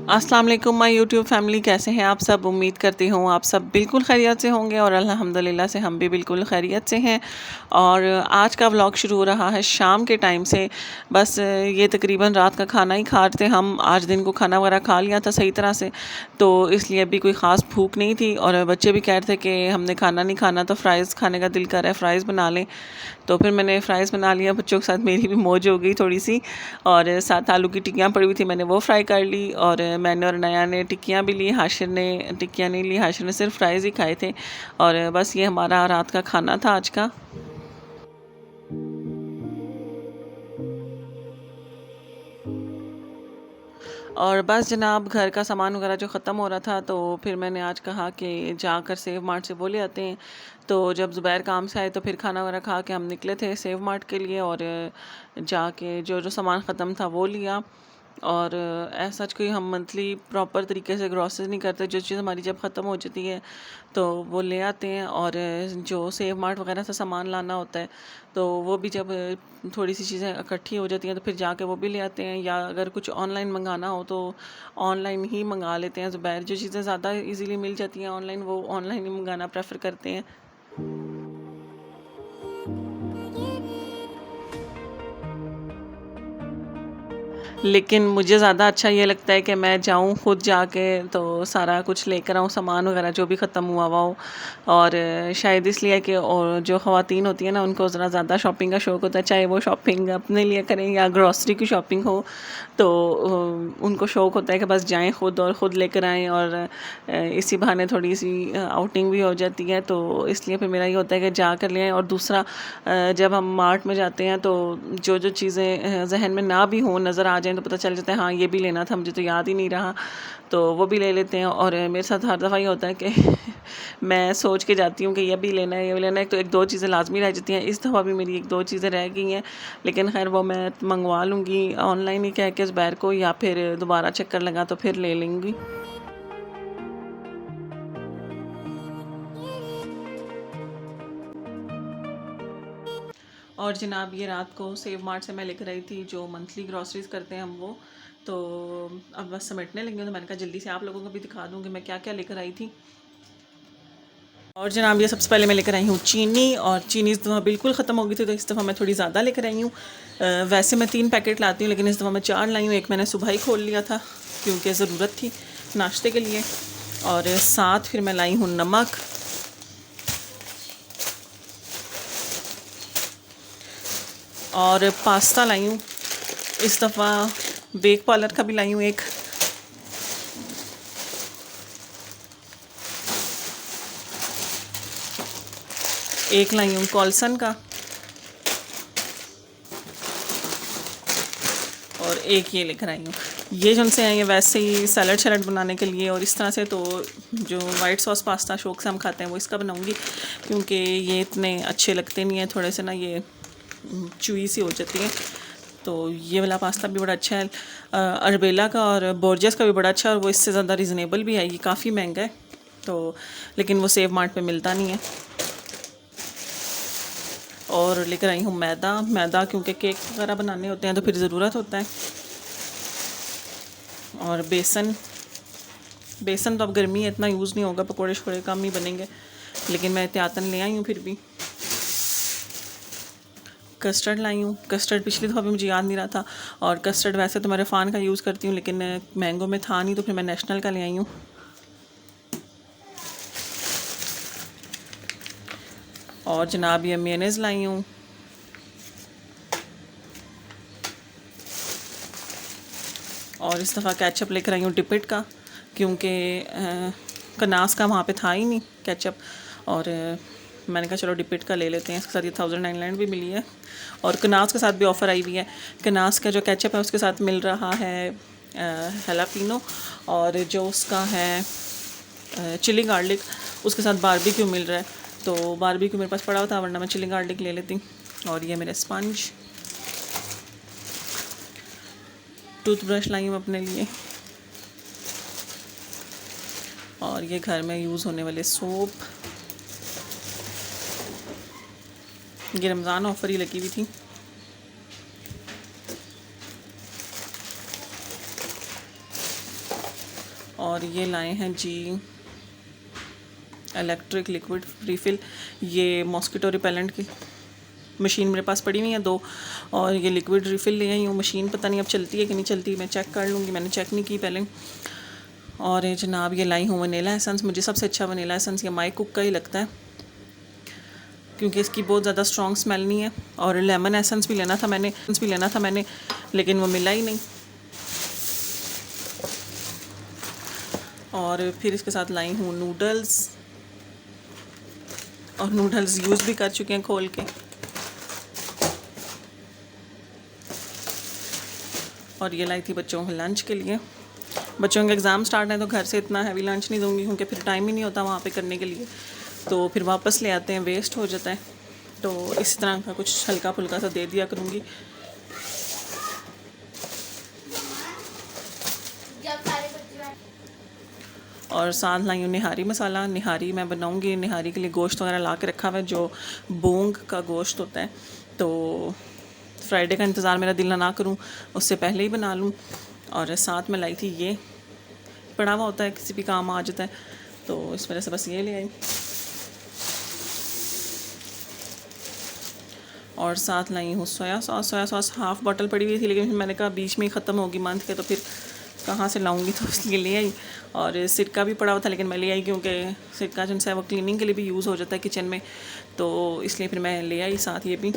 अस्सलाम वालेकुम my YouTube family, कैसे हैं आप सब। उम्मीद करती हूँ आप सब बिल्कुल खैरियत से होंगे और अल्हम्दुलिल्लाह से हम भी बिल्कुल खैरियत से हैं। और आज का व्लॉग शुरू हो रहा है शाम के टाइम से। बस ये तकरीबन रात का खाना ही खा रहे थे हम। आज दिन को खाना वगैरह खा लिया था सही तरह से, तो इसलिए अभी कोई ख़ास भूख नहीं थी। और बच्चे भी कह रहे थे कि हमने खाना नहीं खाना, तो फ़्राइज़ खाने का दिल कर रहा है, फ़्राइज़ बना लें। तो फिर मैंने फ़्राइज़ बना लिया बच्चों के साथ, मेरी भी मौज हो गई थोड़ी सी। और साथ आलू की टिक्कियाँ पड़ी हुई थी, मैंने वो फ्राई कर ली। और मैंने और नया ने टिक्कियाँ भी ली, हाशिर ने टिक्कियाँ नहीं ली, हाशिर ने सिर्फ फ्राइज़ ही खाए थे। और बस ये हमारा रात का खाना था आज का। और बस जनाब, घर का सामान वगैरह जो ख़त्म हो रहा था, तो फिर मैंने आज कहा कि जाकर सेव मार्ट से वो ले आते हैं। तो जब ज़ुबैर काम से आए तो फिर खाना वगैरह खा के हम निकले थे सेव मार्ट के लिए। और जाके जो जो सामान ख़त्म था वो लिया। और ऐसा कोई हम मंथली प्रॉपर तरीके से ग्रॉसरी नहीं करते, जो चीज़ हमारी जब ख़त्म हो जाती है तो वो ले आते हैं। और जो सेव मार्ट वगैरह से सामान लाना होता है, तो वो भी जब थोड़ी सी चीज़ें इकट्ठी हो जाती हैं तो फिर जाके वो भी ले आते हैं। या अगर कुछ ऑनलाइन मंगाना हो तो ऑनलाइन ही मंगा लेते हैं। ज़ुबैर जो चीज़ें ज़्यादा इजीली मिल जाती हैं ऑनलाइन, वो ऑनलाइन ही मंगाना प्रेफर करते हैं। लेकिन मुझे ज़्यादा अच्छा ये लगता है कि मैं जाऊँ खुद जाके, तो सारा कुछ लेकर आऊँ, सामान वगैरह जो भी ख़त्म हुआ हो। और शायद इसलिए कि और जो ख़वातीन होती हैं ना, उनको ज़रा ज़्यादा शॉपिंग का शौक़ होता है, चाहे वो शॉपिंग अपने लिए करें या ग्रॉसरी की शॉपिंग हो। तो उनको शौक़ होता है कि बस जाएँ खुद और ख़ुद लेकर आएँ। और इसी बहाने थोड़ी सी आउटिंग भी हो जाती है। तो इसलिए फिर मेरा ये होता है कि जा कर ले आएँ। और दूसरा, जब हम मार्ट में जाते हैं तो जो जो चीज़ें जहन में ना भी हों, नज़र आ जाएँ, तो पता चल जाता है हाँ ये भी लेना था, मुझे तो याद ही नहीं रहा, तो वो भी ले लेते हैं। और मेरे साथ हर दफ़ा ये होता है कि मैं सोच के जाती हूँ कि ये भी लेना है, ये भी लेना है, तो एक दो चीज़ें लाजमी रह जाती हैं। इस दफ़ा भी मेरी एक दो चीज़ें रह गई हैं, लेकिन खैर वो मैं मंगवा लूँगी ऑनलाइन ही कह के ज़ुबैर को, या फिर दोबारा चक्कर लगा तो फिर ले लेंगी। और जनाब, ये रात को सेव मार्ट से मैं लेकर आई थी जो मंथली ग्रॉसरीज करते हैं हम वो। तो अब बस समेटने लगी हूँ, तो मैंने कहा जल्दी से आप लोगों को भी दिखा दूँ कि मैं क्या क्या लेकर आई थी। और जनाब, ये सबसे पहले मैं लेकर आई हूँ चीनी। और चीनी इस दफ़ा बिल्कुल ख़त्म हो गई थी, तो इस दफ़ा मैं थोड़ी ज़्यादा लेकर आई हूँ। वैसे मैं 3 पैकेट लाती हूँ, लेकिन इस दफ़ा मैं 4 लाई हूँ। एक मैंने सुबह ही खोल लिया था क्योंकि ज़रूरत थी नाश्ते के लिए। और साथ फिर मैं लाई हूँ नमक। और पास्ता लाई हूँ इस दफ़ा, बेक पार्लर का भी लाई हूँ एक। एक लाई हूँ कॉल्सन का। और एक ये लेकर आई हूँ। ये जो उनसे आई है वैसे ही सैलड शैलड बनाने के लिए और इस तरह से। तो जो वाइट सॉस पास्ता शौक से हम खाते हैं वो इसका बनाऊँगी, क्योंकि ये इतने अच्छे लगते नहीं हैं, थोड़े से ना ये चुई सी हो जाती है। तो ये वाला पास्ता भी बड़ा अच्छा है, अरबेला का और बोर्जस का भी बड़ा अच्छा है। और वो इससे ज़्यादा रिजनेबल भी है, ये काफ़ी महंगा है तो, लेकिन वो सेव मार्ट पे मिलता नहीं है। और लेकर आई हूँ मैदा क्योंकि केक वगैरह बनाने होते हैं तो फिर ज़रूरत होता है। और बेसन तो अब गर्मी है, इतना यूज़ नहीं होगा, पकोड़े शकोड़े कम ही बनेंगे, लेकिन मैं एहतियातन ले आई हूँ फिर भी। कस्टर्ड लाई हूँ, कस्टर्ड पिछली दफ़ा भी मुझे याद नहीं रहा था। और कस्टर्ड वैसे तो मैं रिफान का यूज़ करती हूँ, लेकिन मैंगो में था नहीं, तो फिर मैं नेशनल का ले आई हूँ। और जनाब, ये मेयोनेज़ लाई हूँ। और इस दफ़ा केचप लेकर आई हूँ डिपिट का, क्योंकि कनास का वहाँ पे था ही नहीं केचप। और मैंने कहा चलो डिपिट का ले लेते हैं। इसके साथ ये 1099 भी मिली है, और कनास के साथ भी ऑफ़र आई हुई है। कनास का जो केचप है उसके साथ मिल रहा है हेलापिनो, और जो उसका है चिली गार्लिक, उसके साथ बारबेक्यू मिल रहा है। तो बारबेक्यू मेरे पास पड़ा हुआ था, वरना मैं चिली गार्लिक ले लेती। और ये मेरे स्पंज, टूथब्रश लाई हूँ अपने लिए। और ये घर में यूज़ होने वाले सोप, ये रमज़ान ऑफ़र ही लगी हुई थी। और ये लाए हैं जी इलेक्ट्रिक लिक्विड रिफ़िल। ये मॉस्किटो रिपेलेंट की मशीन मेरे पास पड़ी हुई है 2, और ये लिक्विड रिफ़िल ले आई हूँ। मशीन पता नहीं अब चलती है कि नहीं चलती, मैं चेक कर लूँगी, मैंने चेक नहीं की पहले। और ये जनाब ये लाई हूँ वनीला एसेंस। मुझे सबसे अच्छा वनीला एसेंस ये माई कुक का ही लगता है, क्योंकि इसकी बहुत ज़्यादा स्ट्रॉन्ग स्मेल नहीं है। और लेमन एसेंस भी लेना था मैंने लेकिन वो मिला ही नहीं। और फिर इसके साथ लाई हूँ नूडल्स, और नूडल्स यूज़ भी कर चुके हैं खोल के। और ये लाई थी बच्चों के लंच के लिए। बच्चों के एग्ज़ाम स्टार्ट हैं तो घर से इतना हैवी लंच नहीं दूंगी, क्योंकि फिर टाइम ही नहीं होता वहाँ पे करने के लिए, तो फिर वापस ले आते हैं, वेस्ट हो जाता है। तो इस तरह का कुछ हल्का फुल्का सा दे दिया करूँगी। और साथ लाई हूँ निहारी मसाला। निहारी मैं बनाऊँगी, निहारी के लिए गोश्त वगैरह ला के रखा हुआ है, जो बूंग का गोश्त होता है। तो फ्राइडे का इंतज़ार मेरा दिल ना करूँ, उससे पहले ही बना लूँ। और साथ में लाई थी ये, पड़ा हुआ होता है किसी भी काम आ जाता है, तो इस वजह से बस ये ले आई। और साथ लाई हूँ सोया सॉस हाफ़ बॉटल पड़ी हुई थी, लेकिन फिर मैंने कहा बीच में ही ख़त्म होगी मंथ के, तो फिर कहाँ से लाऊंगी, तो इसलिए ले आई। और सिरका भी पड़ा हुआ था, लेकिन मैं ले आई क्योंकि सिरका जो है वो क्लीनिंग के लिए भी यूज़ हो जाता है किचन में, तो इसलिए फिर मैं ले आई साथ ये भी।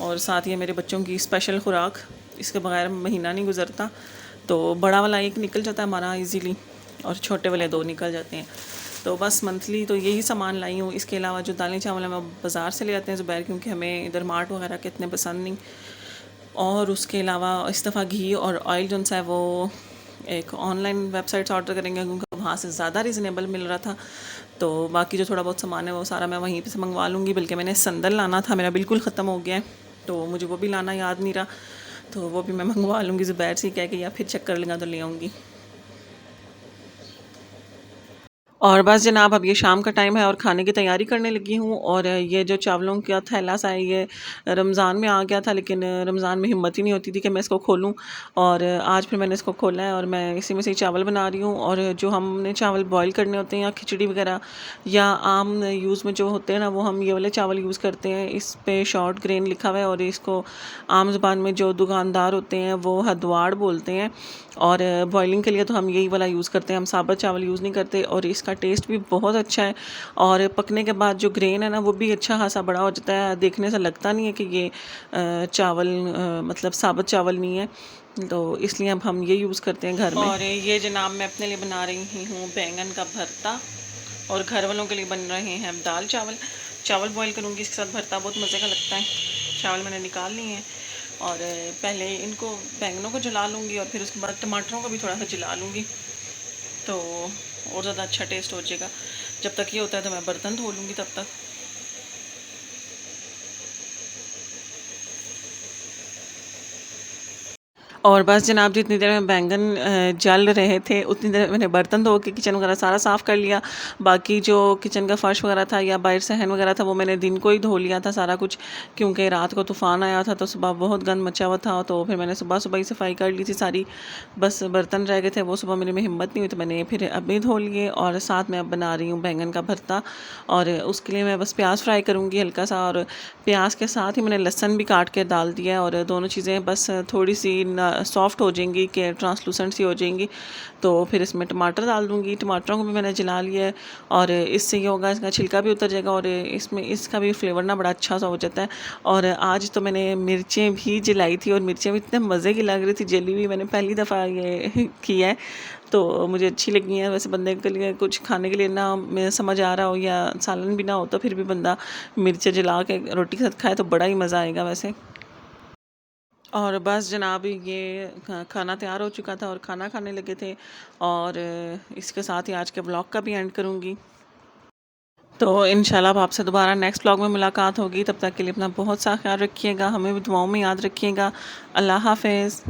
और साथ ये मेरे बच्चों की स्पेशल खुराक, इसके बगैर महीना नहीं गुजरता। तो बड़ा वाला एक निकल जाता है हमारा इजीली, और छोटे वाले 2 निकल जाते हैं। तो बस मंथली तो यही सामान लाई हूँ। इसके अलावा जो दालें चावल हम बाज़ार से ले आते हैं ज़ुबैर, क्योंकि हमें इधर मार्ट वगैरह के इतने पसंद नहीं। और उसके अलावा इस दफ़ा घी और ऑयल जो है वो एक ऑनलाइन वेबसाइट से ऑर्डर करेंगे, क्योंकि वहाँ से ज़्यादा रिजनेबल मिल रहा था। तो बाकी जो थोड़ा बहुत सामान है वो सारा मैं वहीं पे से मंगवा लूँगी। बल्कि मैंने संदल लाना था, मेरा बिल्कुल ख़त्म हो गया है, तो मुझे वो भी लाना याद नहीं रहा, तो वो भी मैं मंगवा लूँगी ज़ुबैर से कह के, या फिर चक्कर लगा तो ले आऊँगी। और बस जनाब अब ये शाम का टाइम है और खाने की तैयारी करने लगी हूँ। और ये जो चावलों का थैला सा है, ये रमज़ान में आ गया था, लेकिन रमज़ान में हिम्मत ही नहीं होती थी कि मैं इसको खोलूँ। और आज फिर मैंने इसको खोला है और मैं इसी में से चावल बना रही हूँ। और जो हमने चावल बॉईल करने होते हैं या खिचड़ी वगैरह या आम यूज़ में जो होते हैं ना, वो हम ये वाले चावल यूज़ करते हैं। इस पे शॉर्ट ग्रेन लिखा हुआ है, और इसको आम ज़ुबान में जो दुकानदार होते हैं वो हदवाड़ बोलते हैं। और बॉइलिंग के लिए तो हम यही वाला यूज़ करते हैं, हम साबुत चावल यूज़ नहीं करते। और इसका टेस्ट भी बहुत अच्छा है, और पकने के बाद जो ग्रेन है ना वो भी अच्छा खासा बड़ा हो जाता है। देखने से लगता नहीं है कि ये चावल मतलब साबुत चावल नहीं है, तो इसलिए अब हम ये यूज़ करते हैं घर में। और ये जनाब मैं अपने लिए बना रही हूँ बैंगन का भरता, और घर वालों के लिए बन रहे हैं दाल चावल। चावल बॉईल करूँगी, इसके साथ भरता बहुत मज़े का लगता है। चावल मैंने निकाल लिए हैं, और पहले इनको बैंगनों को जला लूँगी, और फिर उसके बाद टमाटरों को भी थोड़ा सा जला लूँगी, तो और ज़्यादा अच्छा टेस्ट हो जाएगा। जब तक ये होता है तो मैं बर्तन धो लूँगी तब तक। और बस जनाब जितनी देर में बैंगन जल रहे थे उतनी देर मैंने बर्तन धो के किचन वगैरह सारा साफ़ कर लिया। बाकी जो किचन का फ़र्श वगैरह था या बाहर सहन वगैरह था वो मैंने दिन को ही धो लिया था सारा कुछ, क्योंकि रात को तूफ़ान आया था तो सुबह बहुत गंद मचा हुआ था, तो फिर मैंने सुबह सुबह ही सफाई कर ली थी सारी। बस बर्तन रह गए थे वो सुबह मेरे में हिम्मत नहीं हुई, तो मैंने फिर अभी धो लिए। और साथ में अब बना रही हूँ बैंगन का भरता, और उसके लिए मैं बस प्याज फ्राई करूँगी हल्का सा, और प्याज के साथ ही मैंने लहसुन भी काट के डाल दिया है। और दोनों चीज़ें बस थोड़ी सी सॉफ्ट हो जाएंगी कि ट्रांसलूसेंट सी हो जाएंगी, तो फिर इसमें टमाटर डाल दूँगी। टमाटरों को भी मैंने जला लिया है, और इससे ये होगा इसका छिलका भी उतर जाएगा, और इसमें इसका भी फ्लेवर ना बड़ा अच्छा सा हो जाता है। और आज तो मैंने मिर्चें भी जलाई थी, और मिर्चें भी इतने मज़े की लग रही थी जली हुई, मैंने पहली दफ़ा ये किया है, तो मुझे अच्छी लगी हैं। वैसे बंदे के लिए कुछ खाने के लिए ना मैं समझ आ रहा हो या सालन भी ना हो, तो फिर भी बंदा मिर्चें जला के रोटी के साथ खाए तो बड़ा ही मज़ा आएगा वैसे। और बस जनाब ये खाना तैयार हो चुका था और खाना खाने लगे थे, और इसके साथ ही आज के ब्लॉग का भी एंड करूँगी। तो इंशाल्लाह अब आपसे दोबारा नेक्स्ट ब्लॉग में मुलाकात होगी। तब तक के लिए अपना बहुत सा ख्याल रखिएगा, हमें भी दुआओं में याद रखिएगा। अल्लाह हाफ़िज़।